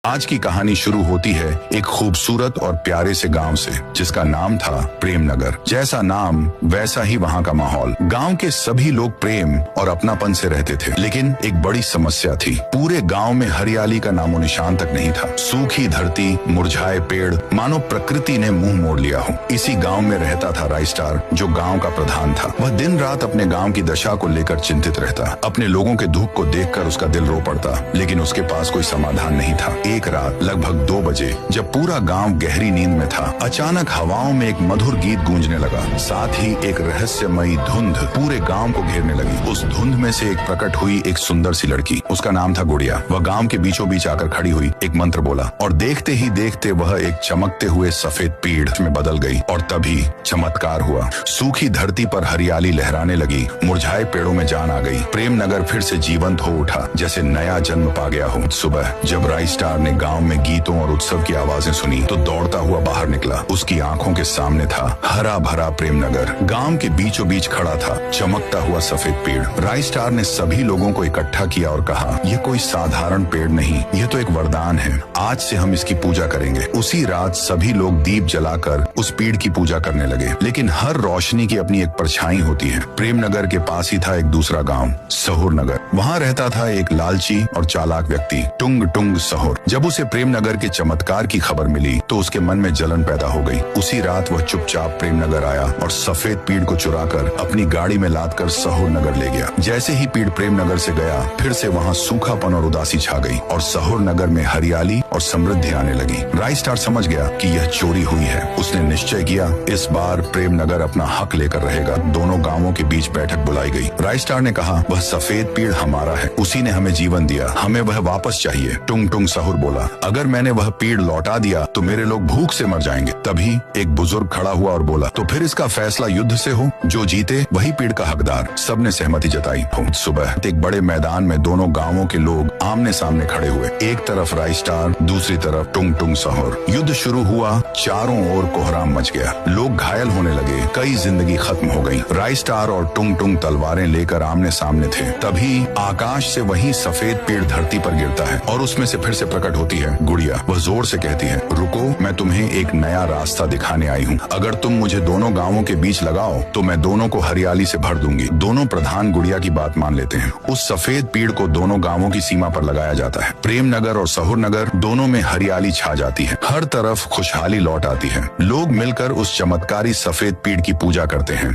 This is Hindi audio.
आज की कहानी शुरू होती है एक खूबसूरत और प्यारे से गांव से, जिसका नाम था प्रेमनगर। जैसा नाम वैसा ही वहां का माहौल। गांव के सभी लोग प्रेम और अपनापन से रहते थे, लेकिन एक बड़ी समस्या थी। पूरे गांव में हरियाली का नामो निशान तक नहीं था। सूखी धरती, मुरझाए पेड़, मानो प्रकृति ने मुंह मोड़ लिया हो। इसी गांव में रहता था राइस्टार, जो गांव का प्रधान था। वह दिन रात अपने गांव की दशा को लेकर चिंतित रहता। अपने लोगों के दुख को देखकर उसका दिल रो पड़ता, लेकिन उसके पास कोई समाधान नहीं था। एक रात लगभग 2 बजे, जब पूरा गांव गहरी नींद में था, अचानक हवाओं में एक मधुर गीत गूंजने लगा। साथ ही एक रहस्यमयी धुंध पूरे गांव को घेरने लगी। उस धुंध में से एक प्रकट हुई एक सुंदर सी लड़की। उसका नाम था गुड़िया। वह गांव के बीचों बीच आकर खड़ी हुई, एक मंत्र बोला और देखते ही देखते वह एक चमकते हुए सफेद पेड़ में बदल गई। और तभी चमत्कार हुआ। सूखी धरती पर हरियाली लहराने लगी, मुरझाए पेड़ों में जान आ गई। प्रेमनगर फिर से जीवंत हो उठा, जैसे नया जन्म पा गया हो। सुबह जब राइस्टार ने गांव में गीतों और उत्सव की आवाजें सुनी, तो दौड़ता हुआ बाहर निकला। उसकी आंखों के सामने था हरा भरा प्रेमनगर। गांव के बीचों बीच खड़ा था चमकता हुआ सफेद पेड़। राइस्टार ने सभी लोगों को इकट्ठा किया और कहा, यह कोई साधारण पेड़ नहीं, यह तो एक वरदान है। आज से हम इसकी पूजा करेंगे। उसी रात सभी लोग दीप जलाकर उस पेड़ की पूजा करने लगे। लेकिन हर रोशनी की अपनी एक परछाई होती है। प्रेमनगर के पास ही था एक दूसरा गांव, सहुर नगर। वहाँ रहता था एक लालची और चालाक व्यक्ति, टुंग टुंग सहुर। जब उसे प्रेमनगर के चमत्कार की खबर मिली, तो उसके मन में जलन पैदा हो गई। उसी रात वह चुपचाप प्रेमनगर आया और सफेद पीड़ को चुराकर अपनी गाड़ी में लादकर सहुर नगर ले गया। जैसे ही पीड़ प्रेमनगर से गया, फिर से वहाँ सूखापन और उदासी छा गई और सहुर नगर में हरियाली और समृद्धि आने लगी। राइस्टार समझ गया कि यह चोरी हुई है। उसने निश्चय किया, इस बार प्रेमनगर अपना हक लेकर रहेगा। दोनों गांवों के बीच बैठक बुलाई गई। राइस्टार ने कहा, वह सफेद पेड़ हमारा है, उसी ने हमें जीवन दिया, हमें वह वापस चाहिए। टुंग टुंग सहुर बोला, अगर मैंने वह पेड़ लौटा दिया तो मेरे लोग भूख से मर जाएंगे। तभी एक बुजुर्ग खड़ा हुआ और बोला, तो फिर इसका फैसला युद्ध से हो, जो जीते वही पेड़ का हकदार। सबने सहमति जताई। सुबह एक बड़े मैदान में दोनों गांवों के लोग आमने सामने खड़े हुए। एक तरफ राइस्टार, दूसरी तरफ टुंग टुंग सहुर। युद्ध शुरू हुआ। चारों ओर कोहराम मच गया। लोग घायल होने लगे, कई जिंदगी खत्म हो गई। राइस्टार और टुंग टुंग तलवारें लेकर आमने सामने थे। तभी आकाश से वही सफेद पेड़ धरती पर गिरता है और उसमें से फिर से प्रकट होती है गुड़िया। वह जोर से कहती है, रुको, मैं तुम्हें एक नया रास्ता दिखाने आई हूँ। अगर तुम मुझे दोनों गांवों के बीच लगाओ तो मैं दोनों को हरियाली से भर दूंगी। दोनों प्रधान गुड़िया की बात मान लेते हैं। उस सफेद पेड़ को दोनों गांवों की सीमा पर लगाया जाता है। प्रेमनगर और सहुर नगर दोनों में हरियाली छा जाती है। हर तरफ खुशहाली लौट आती है। लोग मिलकर उस चमत्कारी सफेद पेड़ की पूजा करते हैं।